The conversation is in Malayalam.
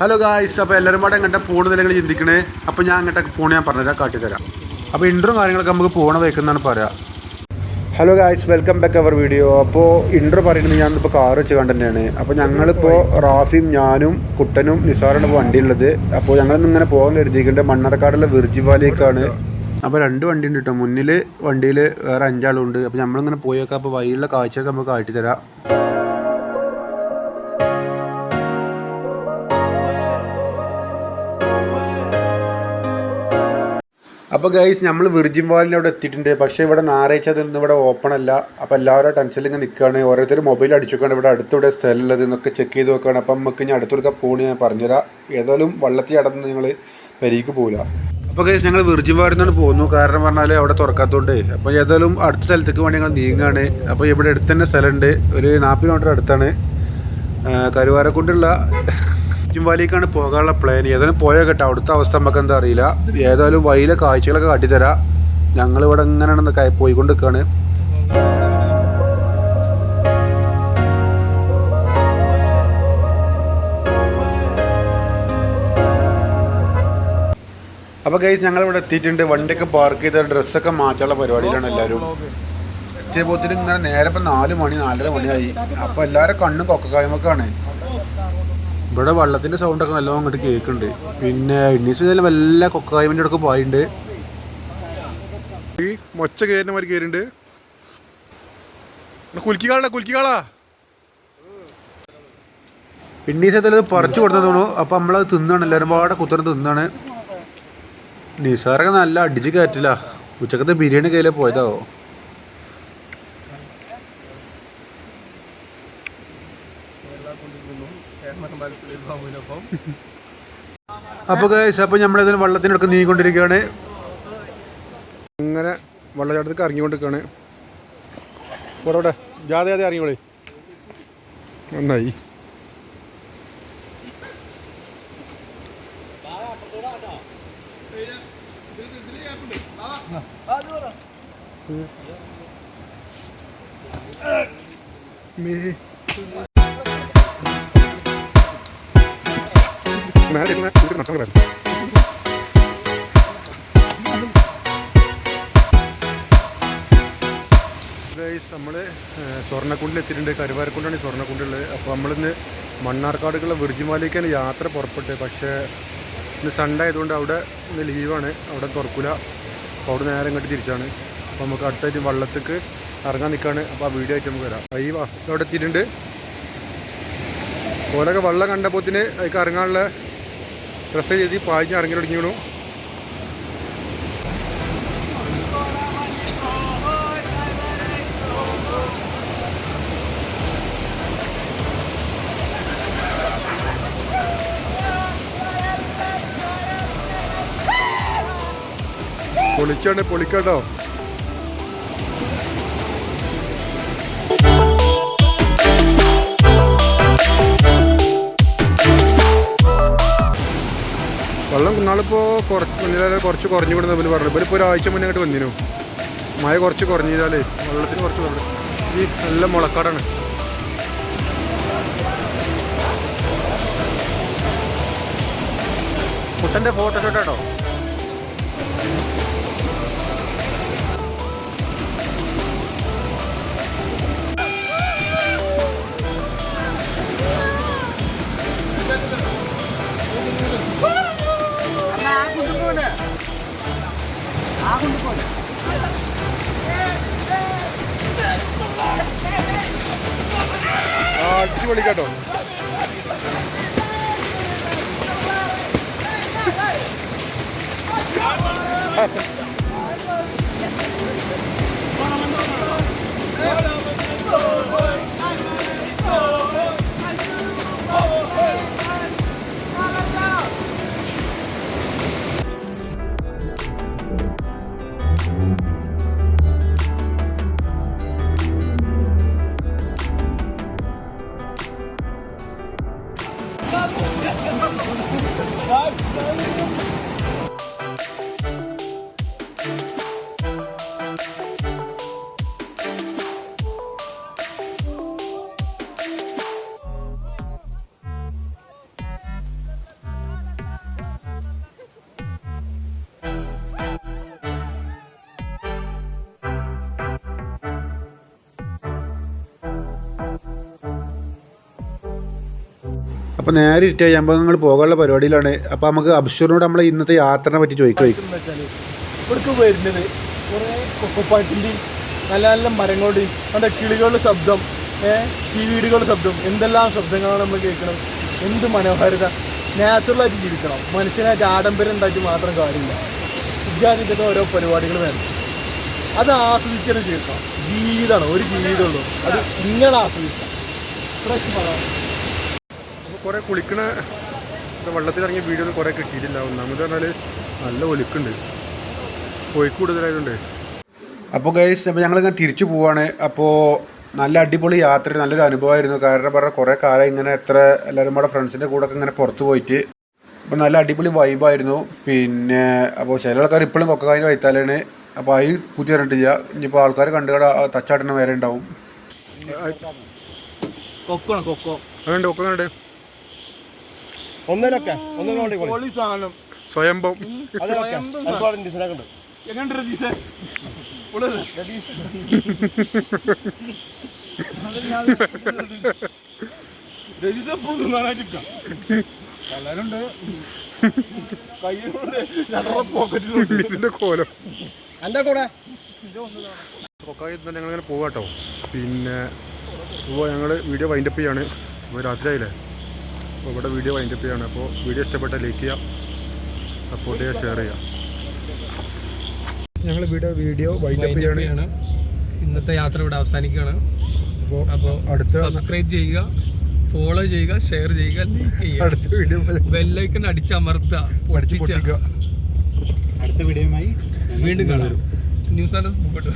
ഹലോ ഗായ്സ്, അപ്പോൾ എല്ലാവരും പാടെ എങ്ങോട്ടാണ് പോകുന്നത് നിങ്ങൾ ചിന്തിക്കണേ. അപ്പോൾ ഞാൻ അങ്ങോട്ടൊക്കെ പോകണേ ഞാൻ പറഞ്ഞുതരാം, കാട്ടിത്തരാം. അപ്പോൾ ഇൻട്രോ കാര്യങ്ങളൊക്കെ നമുക്ക് പോകണ വയ്ക്കുന്നതാണ് പറയാം. Hello guys, welcome back our video. അപ്പോൾ ഇൻട്രോ പറയുന്നത് ഞാനിപ്പോൾ കാർ വെച്ച് കണ്ട് തന്നെയാണ്. അപ്പോൾ ഞങ്ങളിപ്പോൾ റാഫിയും ഞാനും കുട്ടനും നിസാറാണ് ഇപ്പോൾ വണ്ടിയുള്ളത്. അപ്പോൾ ഞങ്ങളിങ്ങനെ പോകാൻ കരുതിയിട്ടുണ്ട് മണ്ണാർക്കാടുള്ള വിർജി വാലിയേക്കാണ്. അപ്പോൾ 2 വണ്ടി ഉണ്ട് കേട്ടോ. മുന്നിൽ വണ്ടിയിൽ വേറെ 5 ആളുണ്ട്. അപ്പോൾ നമ്മളിങ്ങനെ പോയേക്കാം. അപ്പോൾ വഴിയുള്ള കാഴ്ചയൊക്കെ നമുക്ക് കാട്ടിത്തരാം. അപ്പോൾ ഗൈസ്, നമ്മൾ വിർജിൻ വാലിൻ്റെ അവിടെ എത്തിയിട്ടുണ്ട്. പക്ഷേ ഇവിടെ ഞായറാഴ്ച അതൊന്നും ഇവിടെ ഓപ്പൺ അല്ല. അപ്പോൾ എല്ലാവരും ടെൻഷനിൽ ഇങ്ങനെ നിൽക്കുകയാണ്. ഓരോരുത്തർ മൊബൈൽ അടിച്ചൊക്കെയാണ് ഇവിടെ അടുത്തൂടെ സ്ഥലമുള്ളത് എന്നൊക്കെ ചെക്ക് ചെയ്ത് നോക്കുകയാണ്. അപ്പം നമുക്ക് ഇനി അടുത്തൊക്കെ പോകണേ ഞാൻ പറഞ്ഞുതരാം. ഏതായാലും വള്ളത്തിൽ അടന്ന് നിങ്ങൾ പെരീക്ക് പോകില്ല. അപ്പോൾ ഗൈസ്, ഞങ്ങൾ വിർജിൻ വാലിൽ നിന്നാണ് പോകുന്നു. കാരണം പറഞ്ഞാൽ അവിടെ തുറക്കാത്തതുകൊണ്ട്. അപ്പോൾ ഏതായാലും അടുത്ത സ്ഥലത്തേക്ക് വേണ്ടി ഞങ്ങൾ നീങ്ങുകയാണ്. അപ്പോൾ ഇവിടെ അടുത്ത് തന്നെ സ്ഥലമുണ്ട്. ഒരു 40 കിലോമീറ്റർ അടുത്താണ്. കരുവാരക്കുണ്ടുള്ള വിർജിൻ വാലിക്കാണ് പോകാനുള്ള പ്ലാൻ. ഏതായാലും പോയാൽ കേട്ടോ. അവിടുത്തെ അവസ്ഥ നമുക്ക് എന്താ അറിയില്ല. ഏതായാലും വഴിയിലെ കാഴ്ചകളൊക്കെ കാട്ടിത്തരാം. ഞങ്ങളിവിടെ ഇങ്ങനെയാണെന്ന് പോയിക്കൊണ്ട് നിൽക്കുകയാണ്. അപ്പോൾ ഗൈസ്, ഞങ്ങളിവിടെ എത്തിയിട്ടുണ്ട്. വണ്ടിയൊക്കെ പാർക്ക് ചെയ്ത ഡ്രസ്സൊക്കെ മാറ്റാനുള്ള പരിപാടിയിലാണ് എല്ലാവരും. എത്തിയപ്പോഴത്തേനും ഇങ്ങനെ നേരെ ഇപ്പം 4 മണി 4:30 മണിയായി. അപ്പോൾ എല്ലാവരും കണ്ണും കൊക്കക്കായ്മക്കാണ്. ഇവിടെ വള്ളത്തിൻ്റെ സൗണ്ടൊക്കെ നല്ലോണം അങ്ങോട്ട് കേൾക്കുന്നുണ്ട്. പിന്നെ ഇന്നീസ് വല്ല കൊക്കായ്മൻ്റെ അടുക്ക് പോയിട്ടുണ്ട്. ഈ മൊച്ച കയറിൻ്റെ മാതിരി കയറിണ്ട്. കുലുക്കിക്കാളാ ഇന്നീസത്തിൽ പറിച്ചു കൊടുത്തു തോന്നുന്നു. അപ്പോൾ നമ്മളത് തിന്നാണ്. എല്ലാവരും പാടെ കുത്തരം തിന്നാണ്. നിസാറൊക്കെ നല്ല അടിച്ച് കയറ്റില്ല. ഉച്ചക്കത്തെ ബിരിയാണി കയ്യിലേ പോയതാവോ. അപ്പോൾ ഗൈസ്, അപ്പോൾ നമ്മളിതിന് വള്ളത്തിനടുക്ക് നീങ്ങിക്കൊണ്ടിരിക്കുകയാണ്. അങ്ങനെ വെള്ളച്ചാട്ടത്തേക്ക് ഇറങ്ങിക്കൊണ്ടിരിക്കുകയാണ്. പോടെ ജാതെ ഇറങ്ങിക്കോളി. നന്നായി. നമ്മൾ സ്വർണ്ണക്കുണ്ടിൽ എത്തിയിട്ടുണ്ട്. കരുവാരക്കുണ്ടാണ് ഈ സ്വർണ്ണക്കുണ്ടുള്ളത്. അപ്പോൾ നമ്മളിന്ന് മണ്ണാർക്കാടുള്ള വിർജിൻ വാലിലേക്കാണ് യാത്ര പുറപ്പെട്ടത്. പക്ഷേ ഇന്ന് സൺഡേ ആയതുകൊണ്ട് അവിടെ ഇന്ന് ലീവാണ്. അവിടെ തുറക്കില്ല. അപ്പോൾ അവിടെ നേരെ ഇങ്ങോട്ട് തിരിച്ചാണ്. അപ്പോൾ നമുക്ക് അടുത്തായിട്ട് വള്ളത്തേക്ക് ഇറങ്ങാൻ നിൽക്കുകയാണ്. അപ്പോൾ ആ വീഡിയോ ആയിട്ട് നമുക്ക് വരാം. അവിടെ എത്തിയിട്ടുണ്ട്. ഓരൊക്കെ വെള്ളം കണ്ടപ്പോത്തിന് അതിലേക്ക് ഇറങ്ങാനുള്ള ഡ്രസ്സ് ചെയ്ത് പായിച്ച് ഇറങ്ങി തുടങ്ങിയുള്ളൂ. പൊളിക്കാട്ടോ. വെള്ളം നാളിപ്പോൾ കുറച്ച് കുറഞ്ഞു കൊടുക്കുന്ന ഇവർ പറഞ്ഞു. ഇവരിപ്പോൾ ഒരാഴ്ച മുന്നേ അങ്ങോട്ട് വന്നിരുന്നു. മഴ കുറച്ച് കുറഞ്ഞാലേ വെള്ളത്തിന് കുറച്ച് കുറഞ്ഞു. ഈ നല്ല മുളക്കാടാണ്. കുട്ടൻ്റെ ഫോട്ടോഷോട്ടാട്ടോ. അടിച്ചു പൊളിക്കാട്ടോ. അപ്പോൾ നേരെ ഇട്ട് കഴിയുമ്പോൾ നിങ്ങൾ പോകാനുള്ള പരിപാടിയിലാണ്. അപ്പോൾ നമുക്ക് അബ്ഷറിനോട് നമ്മളെ ഇന്നത്തെ യാത്രനെ പറ്റി ചോദിക്കാം. ഇവിടേക്ക് വരുന്നത് കുറേ കൊക്കോപ്പാട്ടിൻ്റെയും നല്ല നല്ല മരങ്ങളുടെയും നമ്മുടെ കിളികളുടെ ശബ്ദം, ചീവീടുകളുടെ ശബ്ദം, എന്തെല്ലാം ശബ്ദങ്ങളാണ് നമ്മൾ കേൾക്കണം. എന്ത് മനോഹാരിത. നാച്ചുറലായിട്ട് ജീവിക്കണം. മനുഷ്യനായിട്ട് ആഡംബരം ഉണ്ടായിട്ട് മാത്രം കാര്യമില്ല. വിദ്യാർത്ഥികളുടെ ഓരോ പരിപാടികൾ വേണം. അത് ആസ്വദിച്ചാലും ചെയ്യണം. ജീവിതമാണ്, ഒരു ജീവിതമുള്ളൂ. അത് ഇങ്ങനെ ആസ്വദിക്കാം. ഫ്രഷ് മഴ. അപ്പോൾ കുറേ കുളിക്കണ വെള്ളത്തിലിറങ്ങിയ വീഡിയോ ഒന്നും കുറേ കിട്ടിയിട്ടില്ല. ഒന്നാമത് പറഞ്ഞാൽ നല്ല ഒലുക്കുണ്ട്, പോയി കൂടുതലായതുകൊണ്ട്. അപ്പോൾ ഗൈസ്, അപ്പോൾ ഞങ്ങളിങ്ങനെ തിരിച്ചു പോവാണ്. അപ്പോൾ നല്ല അടിപൊളി യാത്ര, നല്ലൊരു അനുഭവമായിരുന്നു. കാരണം പറഞ്ഞാൽ കുറേ കാലം ഇങ്ങനെ എല്ലാവരും കൂടെ ഫ്രണ്ട്സിൻ്റെ കൂടെ ഒക്കെ ഇങ്ങനെ പുറത്ത് പോയിട്ട് അപ്പോൾ നല്ല അടിപൊളി വൈബായിരുന്നു. പിന്നെ അപ്പോൾ ചില ആൾക്കാർ ഇപ്പോഴും കൊക്കക്കായ് വൈത്താലാണ്. അപ്പോൾ അതിൽ പുതിയ കണ്ടില്ല. ഇനിയിപ്പോൾ ആൾക്കാർ കണ്ടുകട തച്ചാട്ടണ വേറെ ഉണ്ടാവും. കൊക്കോ അതുകൊണ്ട് കൊക്ക കണ്ട് സ്വയംഭം ഇതിന്റെ കോലം എൻ്റെ കൂടെ കൊക്കായി ഞങ്ങളിങ്ങനെ പോവാട്ടോ. പിന്നെ ഇപ്പോൾ ഞങ്ങൾ വീഡിയോ വൈൻഡപ്പ് ചെയ്യാണ്. ഇപ്പോൾ രാത്രിയായില്ലേ, അപ്പോൾ ഇവിടെ വീഡിയോ വൈൻഡപ്പ് ചെയ്യാണ്. അപ്പോൾ വീഡിയോ ഇഷ്ടപ്പെട്ടാൽ ലൈക്ക് ചെയ്യുക, സപ്പോർട്ട് ചെയ്യുക, ഷെയർ ചെയ്യുക. ഞങ്ങൾ വീഡിയോ വൈൻഡപ്പ് ചെയ്യാണ്. ഇന്നത്തെ യാത്ര ഇവിടെ അവസാനിക്കുകയാണ്. അപ്പോൾ അടുത്ത സബ്സ്ക്രൈബ് ചെയ്യുക, ഫോളോ ചെയ്യുക, ഷെയർ ചെയ്യുക, ലൈക്ക് ചെയ്യുക. അടുത്ത വീഡിയോ ബെല്ലൈക്കൺ അടിച്ചമർത്തുക, പൊട്ടിക്കുക. അടുത്ത വീഡിയോയുമായി വീണ്ടും കാണാം. News and spot.